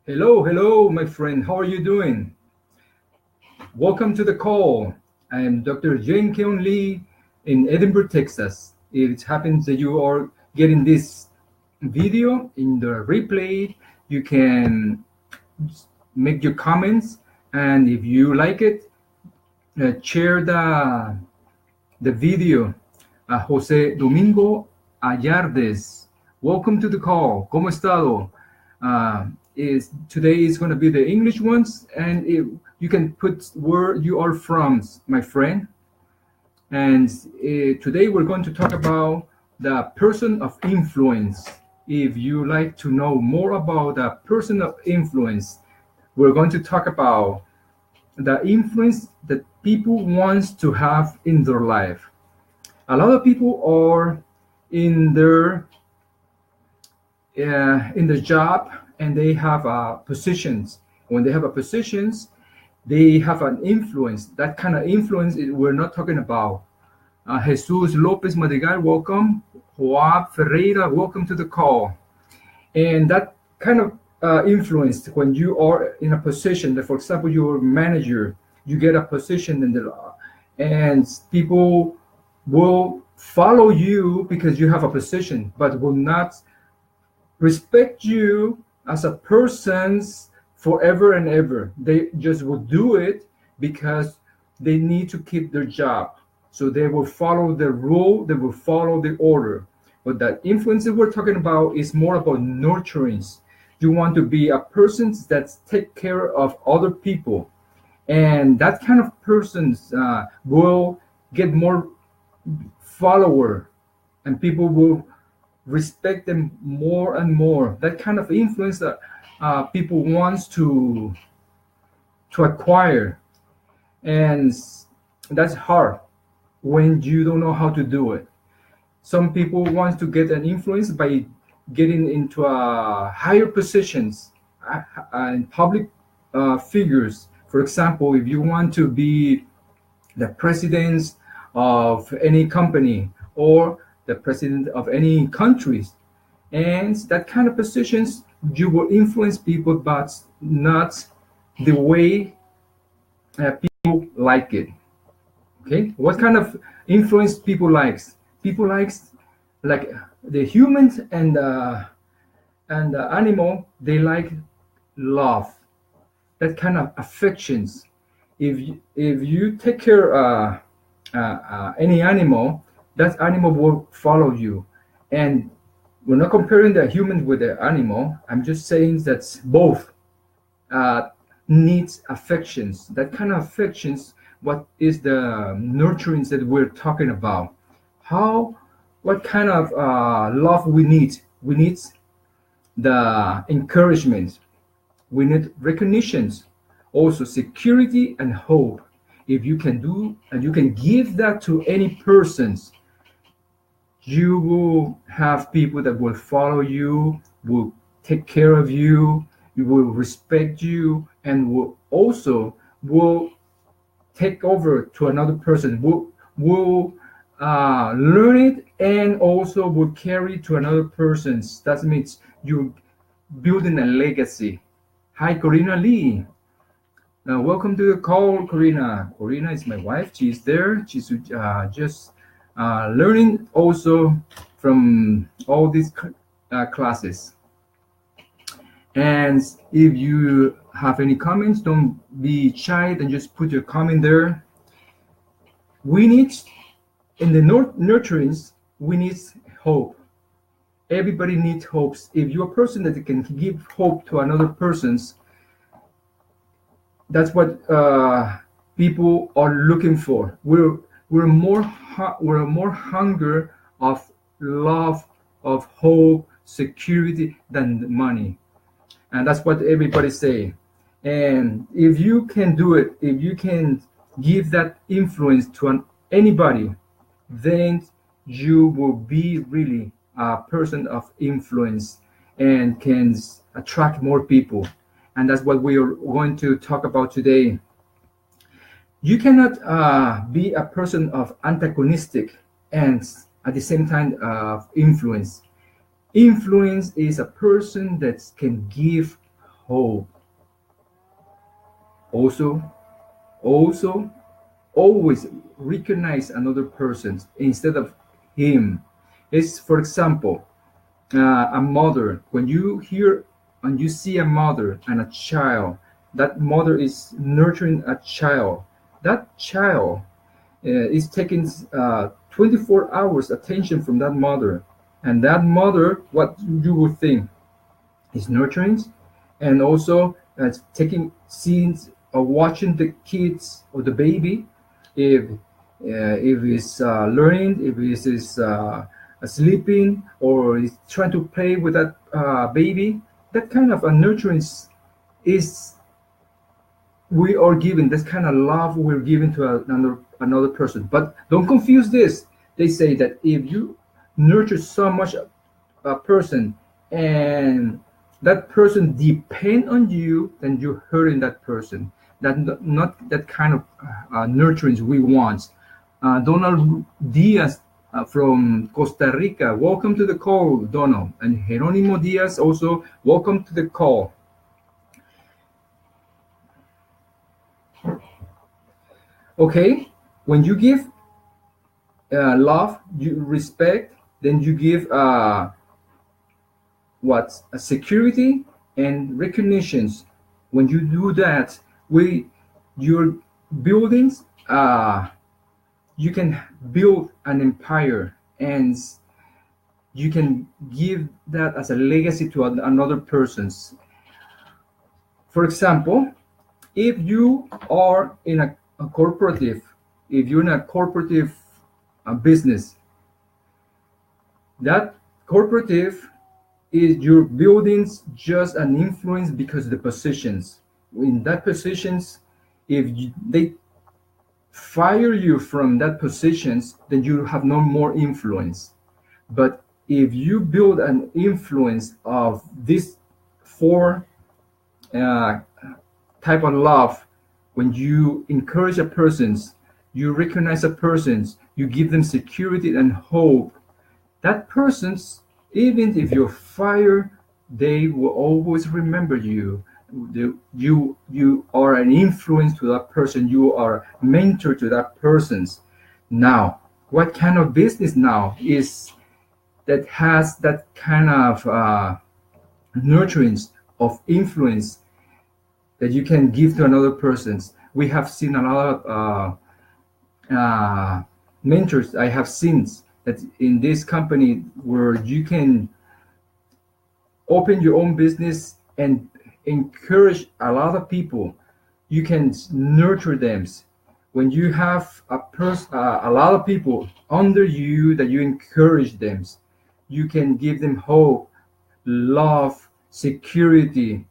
Hello, my friend. How are you doing? Welcome to the call. I am Dr. Yuen Lee in Edinburgh, Texas. It happens that you are getting this video in the replay. You can make your comments, and if you like it, share the video. Jose Domingo Ayardes. Welcome to the call. ¿Cómo estado? Today is going to be the English ones, and you can put where you are from, my friend. And today we're going to talk about the person of influence. If you like to know more about the person of influence, we're going to talk about the influence that people want to have in their life. A lot of people are in the job, and they have positions. When they have a positions, they have an influence. That kind of influence we're not talking about. Jesus Lopez Madrigal, welcome. Joab Ferreira, welcome to the call. And that kind of influence, when you are in a position, that, for example, you're a manager, you get a position and people will follow you because you have a position, but will not respect you as a person forever and ever. They just will do it because they need to keep their job. So they will follow the rule, they will follow the order. But that influence that we're talking about is more about nurturing. You want to be a person that take care of other people. And that kind of persons will get more follower, and people will respect them more and more. That kind of influence that people wants to acquire, and that's hard when you don't know how to do it. Some people want to get an influence by getting into higher positions and public figures. For example, if you want to be the president of any company or the president of any countries, and that kind of positions, you will influence people, but not the way people like it. Okay, what kind of influence people likes? People likes, like the humans and the animal, they like love, that kind of affections. If you take care any animal, that animal will follow you. And we're not comparing the human with the animal. I'm just saying that both needs affections. That kind of affections, what is the nurturings that we're talking about? What kind of love we need? We need the encouragement. We need recognitions, also security and hope. If you can do and you can give that to any persons, you will have people that will follow you, will take care of you, will respect you, and will take over to another person, will learn it, and also will carry to another person's. That means you're building a legacy. Hi, Corina Lee. Now, welcome to the call, Corina. Corina is my wife. She's there. She's just learning also from all these classes. And if you have any comments, don't be shy and just put your comment there. We need, in the nurturings, we need hope. Everybody needs hopes. If you're a person that can give hope to another person's, that's what people are looking for. We're more hunger of love, of hope, security than money, and that's what everybody say. And if you can do it, if you can give that influence to anybody, then you will be really a person of influence and can attract more people. And that's what we are going to talk about today. You cannot be a person of antagonistic and at the same time of influence. Influence is a person that can give hope. Also, also, always recognize another person instead of him. It's, for example, a mother. When you hear and you see a mother and a child, that mother is nurturing a child. That child is taking 24 hours attention from that mother, and that mother, what you would think, is nurturing, and also taking scenes or watching the kids or the baby, if it's learning, if it's sleeping, or is trying to play with that baby. That kind of a nurturing is we are giving. This kind of love we're giving to another person. But don't confuse this. They say that if you nurture so much a person and that person depend on you, then you're hurting that person. That not that kind of nurturance we want. Donald Diaz from Costa Rica, welcome to the call, Donald. And Jeronimo Diaz also, welcome to the call. Okay, when you give love, you respect, then you give what a security and recognitions. When you do that, your buildings, you can build an empire, and you can give that as a legacy to another person's. For example, if you are in a corporative, if you're in a corporative business, that corporative is your buildings just an influence because of the positions. In that positions, if they fire you from that positions, then you have no more influence. But if you build an influence of these four type of love, when you encourage a person's, you recognize a person's, you give them security and hope, that person's, even if you're fired, they will always remember you. You are an influence to that person. You are a mentor to that person's. Now, what kind of business now is that has that kind of nurturance of influence that you can give to another person's? We have seen a lot of mentors. I have seen that in this company where you can open your own business and encourage a lot of people. You can nurture them. When you have a lot of people under you that you encourage them, you can give them hope, love, security.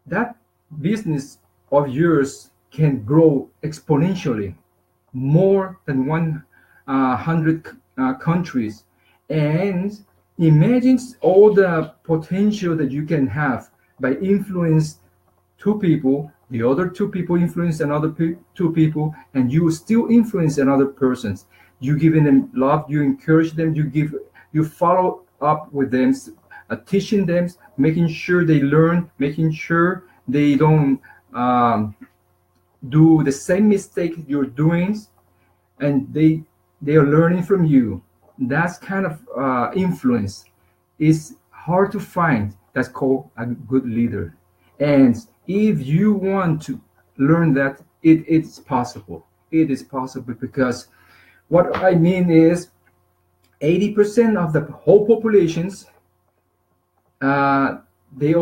That business of yours can grow exponentially, more than 100 countries. And imagine all the potential that you can have by influence two people, the other two people influence another two people, and you still influence another person. You giving them love, you encourage them, you follow up with them, teaching them, making sure they learn, making sure they don't do the same mistake you're doing, and they are learning from you. That kind of influence is hard to find. That's called a good leader. And if you want to learn that, it's possible. It is possible, because what I mean is 80% of the whole populations, they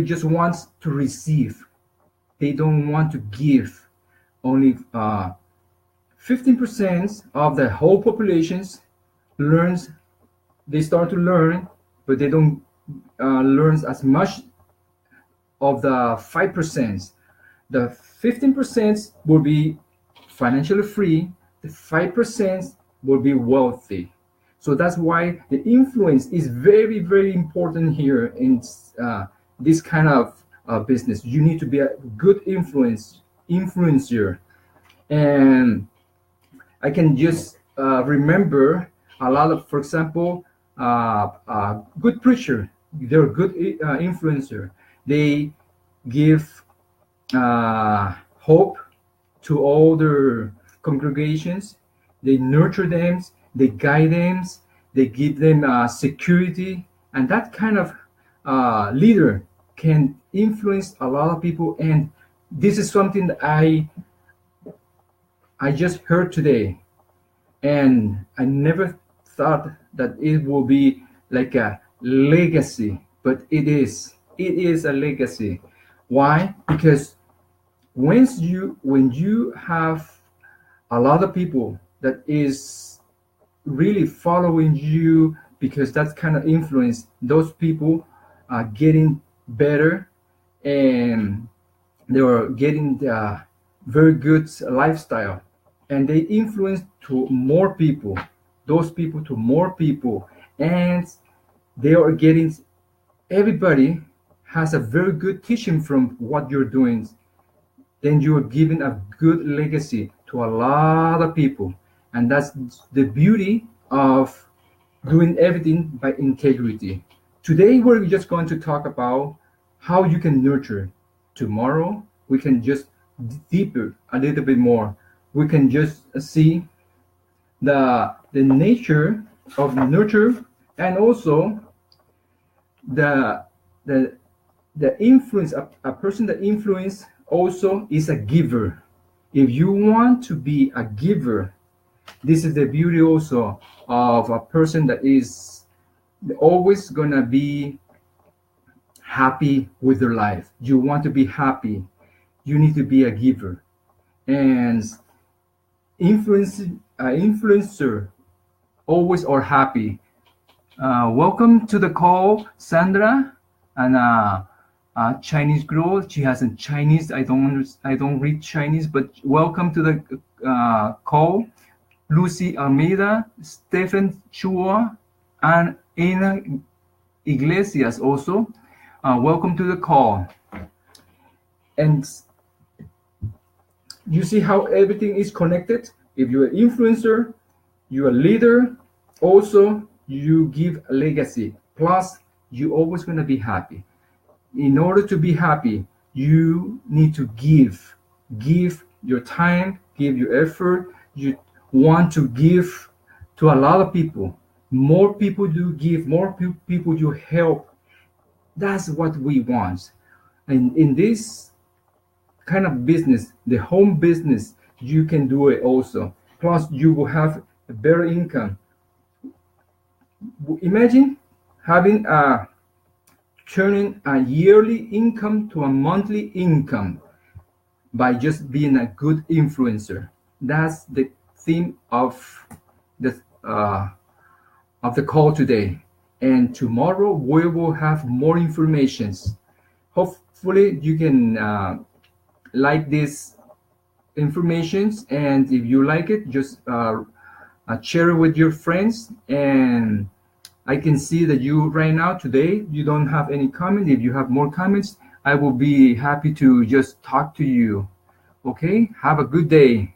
just want to receive. They don't want to give. Only 15% of the whole populations learns. They start to learn, but they don't learn as much of the 5%. The 15% will be financially free. The 5% will be wealthy. So that's why the influence is very, very important here in this kind of business. You need to be a good influencer. And I can just remember a lot of, for example, good preacher. They're a good influencer. They give hope to all their congregations. They nurture them, they guide them, they give them security, and that kind of leader can influence a lot of people. And this is something that I just heard today, and I never thought that it will be like a legacy, but it is. It is a legacy. Why? Because when you have a lot of people that is really following you, because that's kind of influence, those people are getting better, and they are getting the very good lifestyle, and they influence to more people, those people to more people, and they are getting, everybody has a very good teaching from what you're doing. Then you are giving a good legacy to a lot of people, and that's the beauty of doing everything by integrity. Today we're just going to talk about how you can nurture. Tomorrow we can just deeper a little bit more. We can just see the nature of nurture, and also the the the influence. A person that influence also is a giver. If you want to be a giver, this is the beauty also of a person that is always gonna be happy with their life. You want to be happy, you need to be a giver. And influencer always are happy. Welcome to the call, Sandra, and Chinese girl. She has a Chinese. I don't read Chinese, but welcome to the call, Lucy Almeida, Stephen Chua, and Ana Iglesias also. Welcome to the call. And you see how everything is connected. If you're an influencer, you're a leader, also you give a legacy. Plus, you're always going to be happy. In order to be happy, you need to give your time, give your effort. You want to give to a lot of people. More people you give, more people you help. That's what we want. And in this kind of business, the home business, you can do it also. Plus, you will have a better income. Imagine having turning a yearly income to a monthly income by just being a good influencer. That's the theme of the call today. And tomorrow we will have more informations. Hopefully you can like this informations, and if you like it, just share it with your friends. And I can see that you right now today you don't have any comment. If you have more comments, I will be happy to just talk to you. Okay, have a good day.